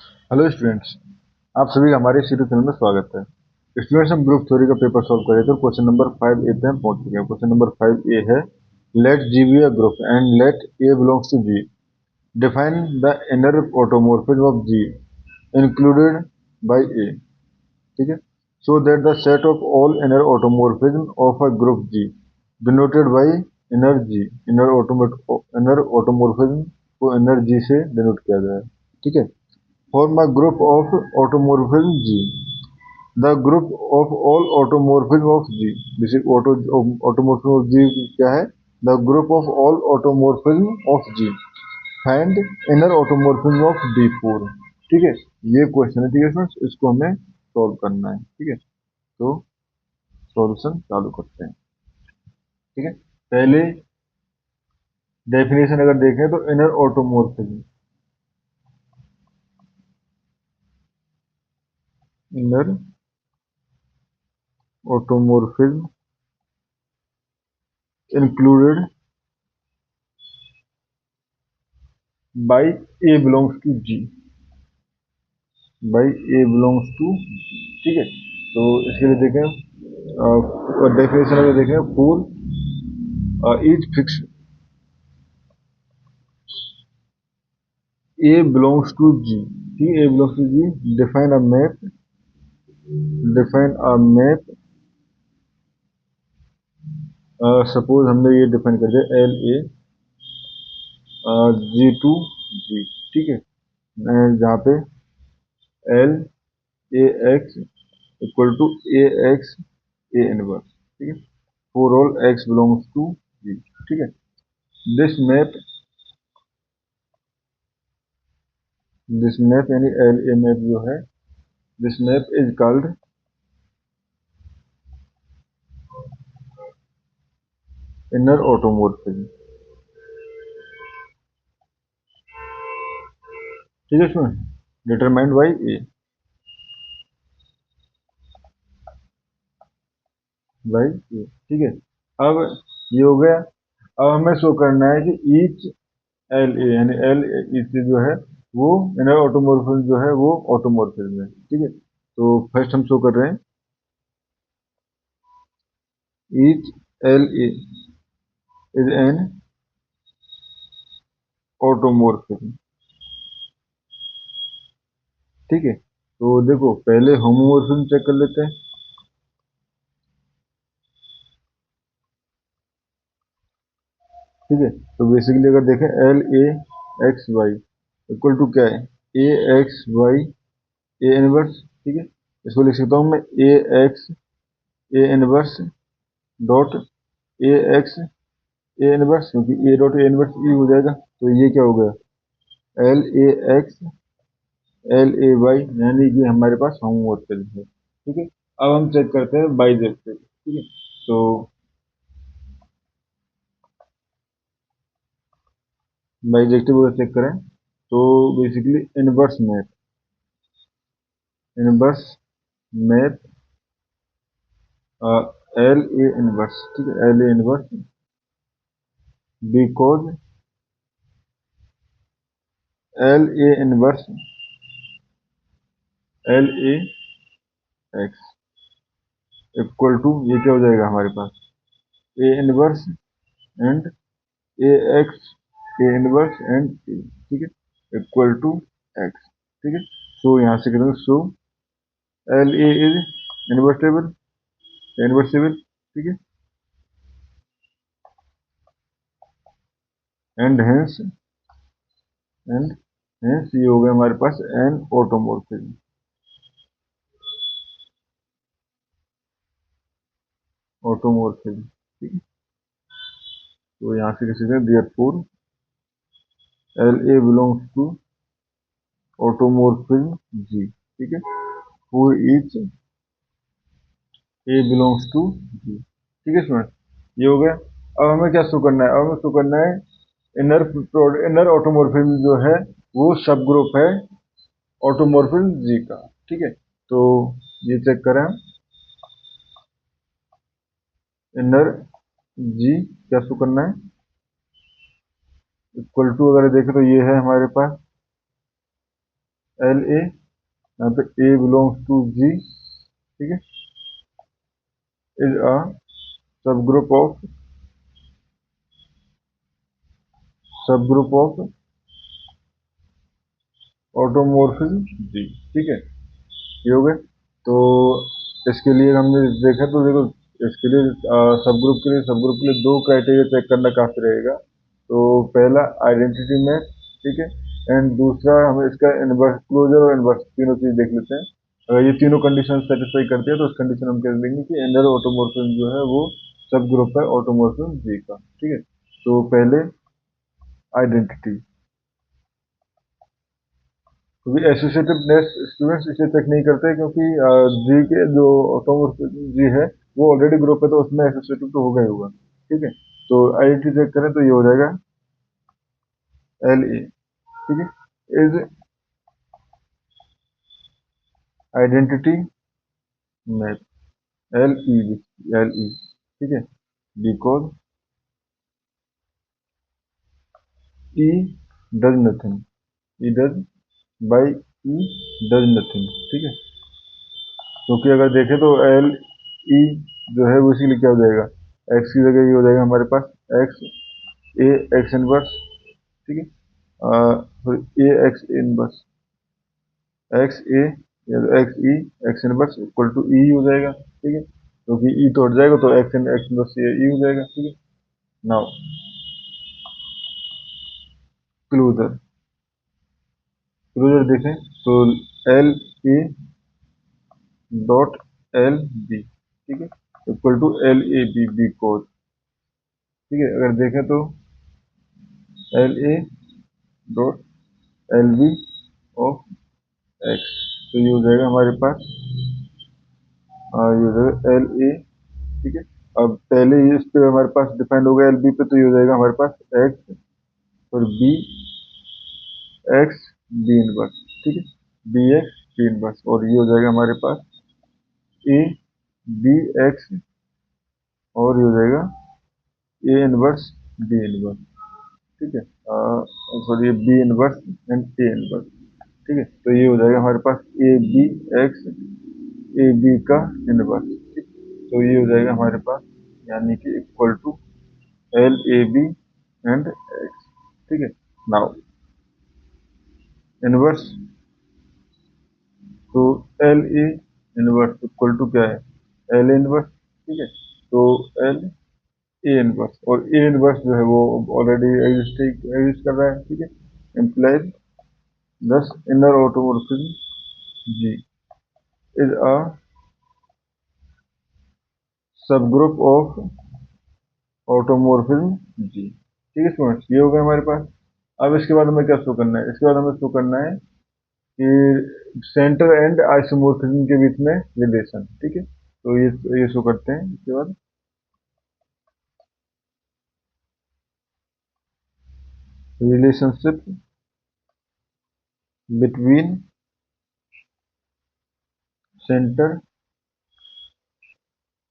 Hello students, आप सभी का हमारे यूट्यूब चैनल में स्वागत है। स्टूडेंट्स, हम ग्रुप थ्योरी का पेपर सॉल्व कर रहे थे। क्वेश्चन नंबर 5A पे हम पहुंच चुके हैं। क्वेश्चन नंबर 5A है, let G be a group and let A belongs to G। Define the inner automorphism of G included by A। ठीक है, so that the set of all inner automorphism of a group G denoted by inner G। Inner automorphism को inner G से denote किया गया है। ठीक है, form a group of automorphism G. The group of all automorphism of G. This is automorphism of G क्या है? The group of all automorphism of G. Find inner automorphism of D4. ठीक है, ये क्वेश्चन है। ठीक है friends, इसको हमें सॉल्व करना है। ठीक है, तो सॉल्यूशन चालू करते हैं। ठीक है, पहले डेफिनेशन अगर देखें तो inner automorphism, inner automorphism included by a belongs to G, by a belongs to. ठीक है, तो इसके लिए देखें डेफिनेशन अगर देखें, for is fix a belongs to G. ठीक है, a belongs to G, define a map, define a map. Suppose हमने ये डिफाइन कर दिया L A ji to G. ठीक है, जहाँ पे L A x equal to a x a inverse. ठीक है, for all x belongs to G. ठीक है, दिस मैप, दिस मैप यानी एल ए मैप जो है, this map is called inner automorphism. ठीक है, इसमें determined by a, by a. ठीक है, अब ये हो गया। अब हमें शो करना है कि ईच एल ए यानी एल ईच जो है वो इनर ऑटोमोर्फिज्म जो है वो ऑटोमोर्फिज्म है। ठीक है, तो फर्स्ट हम शो कर रहे हैं each L a is an automorphism. ठीक है, तो देखो पहले होमोमोर्फिज्म चेक कर लेते हैं। ठीक है, तो बेसिकली अगर देखें L A x y equal to क्या है, a x y a inverse. ठीक है, इसको लिख सकता हूँ मैं a x a inverse dot a x a inverse, क्योंकि ए डॉट ए इनवर्स ई हो जाएगा। तो ये क्या हो गया, L A X L A Y, यानी कि हमारे पास होमोमोर्फिज्म है। ठीक है, अब हम चेक करते हैं बाइजेक्टिव। ठीक है, तो बाइजेक्टिव अगर चेक करें तो basically inverse map, inverse map L a inverse. ठीक है, L a inverse because L a inverse L A x equal to, ये क्या हो जाएगा हमारे पास, a inverse and a x a inverse and a. ठीक है, इक्वल टू एक्स। ठीक है, सो यहाँ से करेंगे, so L a is invertible, इन्वर्सिबल। ठीक है, एंड हेंस, एंड हेंस ये हो गया हमारे पास एन ऑटोमोर्फिज्म, ऑटोमोर्फिज्म। ठीक है, तो यहाँ से किसी therefore L a belongs to automorphism G. ठीक है, for each a belongs to G. ठीक है स्टूडेंट, ये हो गया। अब हमें क्या शो करना है, अब हमें शो करना है इनर इनर ऑटोमोर्फिज्म जो है वो सब ग्रुप है ऑटोमोर्फिज्म जी का। ठीक है, तो ये चेक करें, इनर जी क्या शो करना है, इक्वल टू अगर देखें तो ये है हमारे पास एल ए, यहाँ पे ए बिलोंग्स टू जी, ठीक है, इज अ सब ग्रुप ऑफ ऑटोमोर्फिज्म जी, ठीक है, ये हो गए। तो इसके लिए हमने देखा, तो देखो इसके लिए सब ग्रुप के लिए दो क्राइटेरिया चेक करना काफी रहेगा। तो पहला आइडेंटिटी मैच, ठीक है, एंड दूसरा हमें इसका इनवर्स क्लोजर और इनवर्स तीनों चीज देख लेते हैं। अगर ये तीनों कंडीशन सेटिस्फाई करती है तो उस कंडीशन हम कह देंगे कि इनर ऑटोमोर्फिज्म जो है वो सब ग्रुप है ऑटोमोर्फिज्म जी का, ठीक है। तो पहले आइडेंटिटी, क्योंकि एसोसिएटिव स्टूडेंट्स इसे चेक नहीं करते, क्योंकि जी के जो ऑटोमोर्फिज्म जी है वो ऑलरेडी ग्रुप है, तो उसमें एसोसिएटिव तो होगा ही होगा, ठीक है। तो आइडेंटिटी चेक करें तो ये हो जाएगा एल ए, ठीक है, is identity match, L E, L E, ठीक है, because E does nothing, E does by E does nothing, ठीक है। क्योंकि अगर देखें तो एल ई जो है वो इसीलिए क्या हो जाएगा, एक्स की जगह ये हो जाएगा हमारे पास एक्स ए एक्स इनवर्स, ठीक है, a x inverse x a या x e x inverse equal to e हो जाएगा, ठीक है, क्योंकि ई तो हट जाएगा तो एक्स इनवर्स ई हो जाएगा, ठीक है। नाउ क्लोजर, क्लोजर देखें तो L A dot L B, ठीक है, equal to L A B B code, ठीक है। अगर देखें तो L A dot L B of X, तो ये हो जाएगा हमारे पास, ये हो जाएगा एल ए, ठीक है। अब पहले ही इस पे हमारे पास डिपेंड हो गया एल बी पे, तो ये हो जाएगा हमारे पास एक्स और बी एक्स बी इनवर्स, ठीक है, बी एक्स बी इनवर्स, और ये हो जाएगा हमारे पास ए बी एक्स, और ये हो जाएगा ए इनवर्स बी इनवर्स, ठीक है, sorry b inverse and a inverse, ठीक है। तो ये हो जाएगा हमारे पास a b x a b का इनवर्स, ठीक, तो ये हो जाएगा हमारे पास, यानी कि equal to L A b and x, ठीक है। नाउ इनवर्स, तो L a inverse equal to क्या है, एल इनवर्स, ठीक है। तो एल ए इनवर्स, और ए इनवर्स जो है वो ऑलरेडी एग्जिस्ट कर रहा है, ठीक है, इम्प्लाइज दस inner automorphism ji is a सब ग्रुप ऑफ ऑटोमोर्फिज्म जी, ठीक है स्टूडेंट्स, ये हो गया हमारे पास। अब इसके बाद हमें क्या शो करना है, इसके बाद हमें शो करना है कि सेंटर एंड आइसोमोर्फिज्म के बीच में रिलेशन, ठीक है। तो ये शो करते हैं इसके बाद, relationship between centre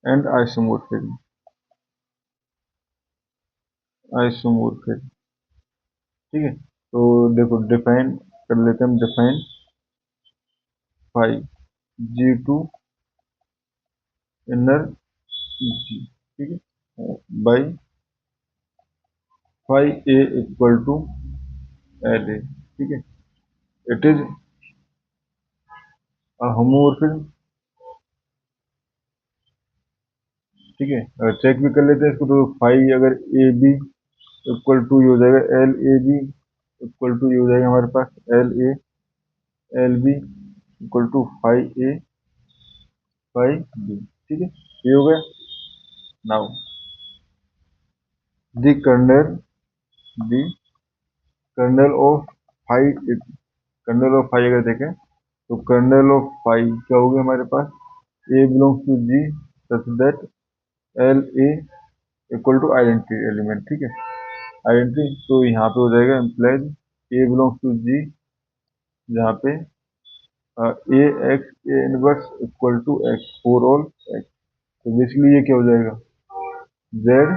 and isomorphism, isomorphism, ठीक है। तो देखो डिफाइन कर लेते हैं हम, define phi G to inner G, ठीक है, by phi a equal to L a, ठीक है, इट इज होमोमोर्फिज्म, ठीक है। अगर चेक भी कर लेते हैं इसको, तो फाइव अगर ए बी इक्वल टू ये हो जाएगा L A b equal to ये हो जाएगा हमारे पास L a L b equal to phi a phi b, ठीक है, ये हो गया। Now the kernel, the kernel of phi, kernel of phi अगर देखें तो कर्नल ऑफ फाइव क्या हो गया हमारे पास, a belongs to G such that L a equal to identity element, ठीक है, आइडेंटिटी, तो यहाँ पे हो जाएगा implies a belongs to G, जहाँ पे a x a inverse equal to x for all x, तो बेसिकली ये क्या हो जाएगा जेड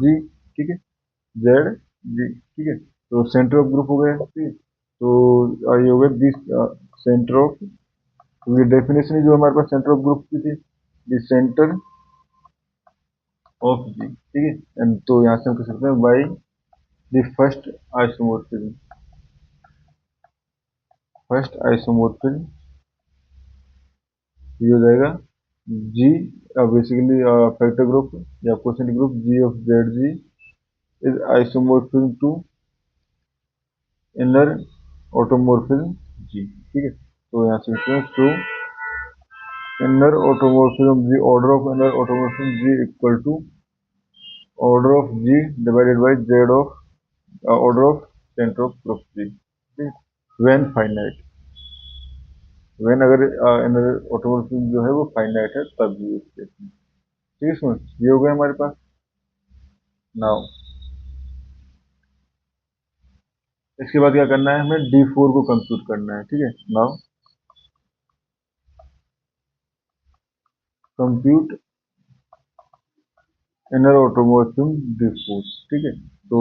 जी, ठीक है, जेड जी, ठीक है। तो सेंटर ऑफ ग्रुप हो गया, ठीक है। तो ये हो गया दिस सेंटर ऑफ, ये डेफिनेशन जो हमारे पास सेंटर ऑफ ग्रुप की थी, द सेंटर ऑफ जी, ठीक है। एंड तो यहाँ से हम कह सकते हैं बाई द फर्स्ट आइसोमोर्फिज्म ये हो जाएगा जी, बेसिकली फैक्टर ग्रुप या quotient group G of Z G is isomorphism to inner automorphism G, ठीक है। तो यहाँ से लिखते हैं to inner automorphism G, order of inner automorphism G equal to order of G divided by Z of order of center of group G, ठीक, when finite, when अगर inner automorphism जो है वो finite है तब भी इस केस में, ठीक है। सुन, ये हो गया हमारे पास। नाउ इसके बाद क्या करना है, हमें D4 को कंप्यूट करना है, ठीक है। Now compute inner automorphism D4, ठीक है। तो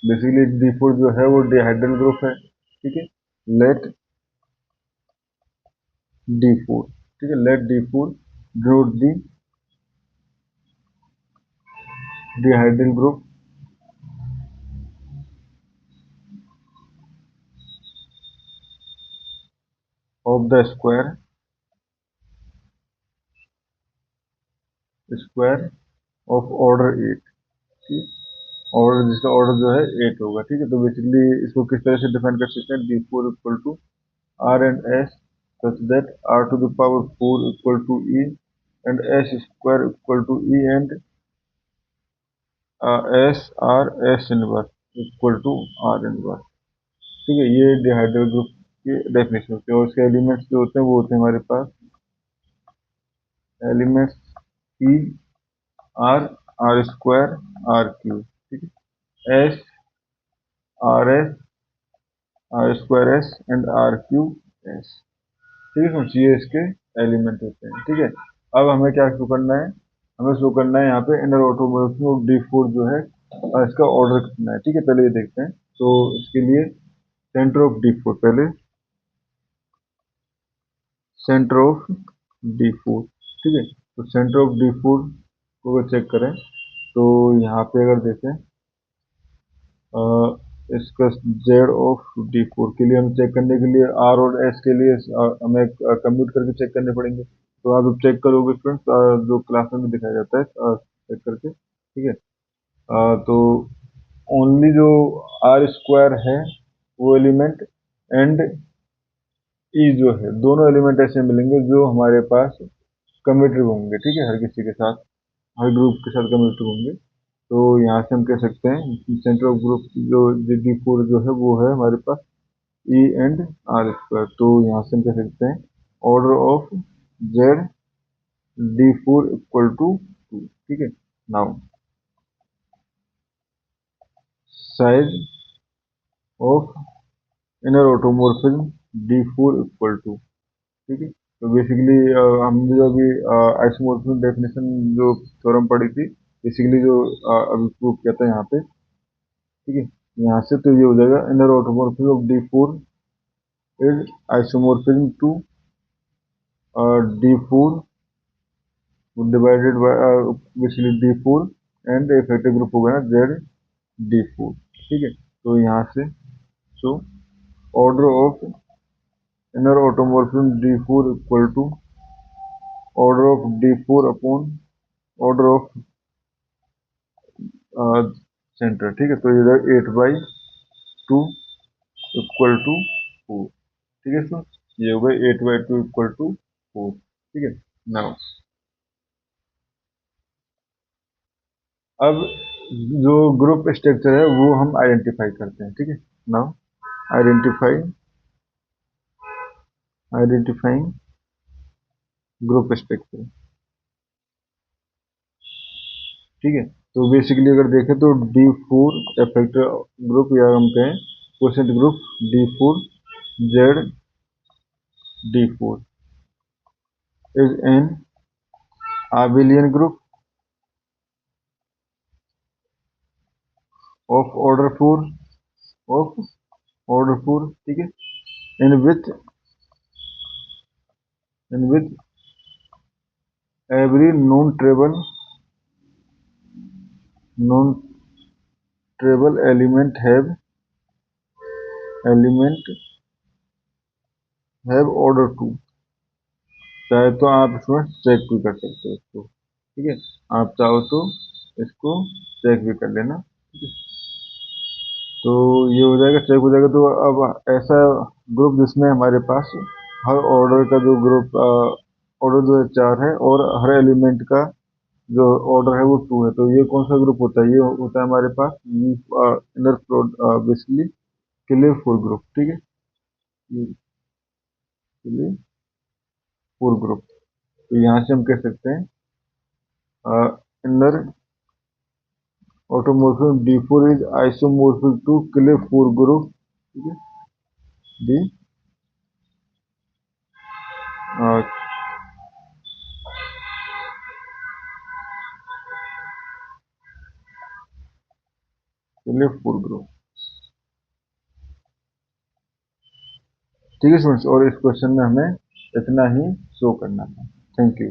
बेसिकली D4 जो है वो डिहाइड्रल ग्रुप है, ठीक है। लेट D4, ठीक है, late D4 denote the dihedral group of the square of order 8, ठीक, ऑर्डर जिसका ऑर्डर जो है 8 होगा, ठीक है। तो बेसिकली इसको किस तरह से डिफाइन कर सकते हैं, D4 equal to R and S such that R to the power 4 equal to E and S square equal to E and S R S inverse equal to R inverse, ठीक है। ये डिहाइड्रल group के definition होते हैं और उसके elements जो होते हैं वो होते हैं हमारे पास elements P r, r square, r cube, ठीक है। S, r s, r square s and r cube s, ठीक है। फ्रेंड्स ये इसके एलिमेंट होते हैं, ठीक है। अब हमें क्या शो करना है, हमें शो करना है यहाँ पे इनर ऑटोमोर्फिज्म ऑफ D4 जो है इसका ऑर्डर कितना है, ठीक है। पहले ये देखते हैं। तो इसके लिए सेंटर ऑफ D4, पहले सेंटर ऑफ D4, ठीक है। तो सेंटर ऑफ D4 को अगर चेक करें तो यहाँ पे अगर देखें इसका जेड ऑफ D4 के लिए हम चेक करने के लिए आर और एस के लिए हमें कंप्यूट करके चेक करने पड़ेंगे। तो आप चेक करोगे फ्रेंड्स, जो क्लास में भी दिखाया जाता है चेक करके, ठीक है। तो ओनली जो आर स्क्वायर है वो एलिमेंट एंड ई जो है, दोनों एलिमेंट ऐसे मिलेंगे जो हमारे पास कम्यूटेटिव होंगे, ठीक है। हर किसी के साथ, हर ग्रुप के साथ कम्यूटेटिव होंगे। तो यहाँ से हम कह सकते हैं सेंटर ऑफ ग्रुप जो D4 जो है वो है हमारे पास E एंड आर स्क्वायर। तो यहाँ से हम कह सकते हैं order of Z D4 equal to 2, ठीक है। Now size of inner automorphism D4 equal to, ठीक है। तो बेसिकली हमने जो अभी आइसोमोर्फिज्म डेफिनेशन जो थ्योरम पढ़ी थी, बेसिकली जो अभी प्रूव किया था यहाँ पे, ठीक है। यहाँ से तो ये हो जाएगा inner automorphism of D4 is isomorphism to D4 divided by basically D4 and effective group होगा ना Z D4, ठीक है। तो यहाँ से so order of inner automorphism D4 equal to order of D4 upon order of center, ठीक है। तो ये 8/2 इक्वल टू 4, ठीक है। सर ये होगा 8/2 इक्वल टू 4, ठीक है। नाउ अब जो ग्रुप स्ट्रक्चर है वो हम आइडेंटिफाई करते हैं, ठीक है। नाउ आइडेंटिफाइंग ग्रुप स्ट्रक्चर, ठीक है। तो बेसिकली अगर देखें तो D4 फैक्टर ग्रुप या हम कहें quotient group D4 Z D4 is an abelian group of order 4 of order four, ठीक है। In which every non trivial element have order two. चाहे तो आप इसमें चेक भी कर सकते हो इसको, ठीक है। आप चाहो तो इसको चेक भी कर लेना, ठीक है। तो ये हो जाएगा, चेक हो जाएगा। तो अब ऐसा ग्रुप जिसमें हमारे पास हर ऑर्डर का जो ग्रुप ऑर्डर जो है 4 है और हर एलिमेंट का जो ऑर्डर है वो 2 है, तो ये कौन सा ग्रुप होता है? ये होता है हमारे पास inner basically Klein four group, ठीक है। क्लियर फुल ग्रुप, तो यहाँ से हम कह सकते हैं inner automorphic D4 is isomorphic to Klein four group, ठीक है। डी क्लियर फुल ग्रुप, ठीक है स्टूडेंट्स। और इस क्वेश्चन में हमें इतना ही शो करना था। Thank you.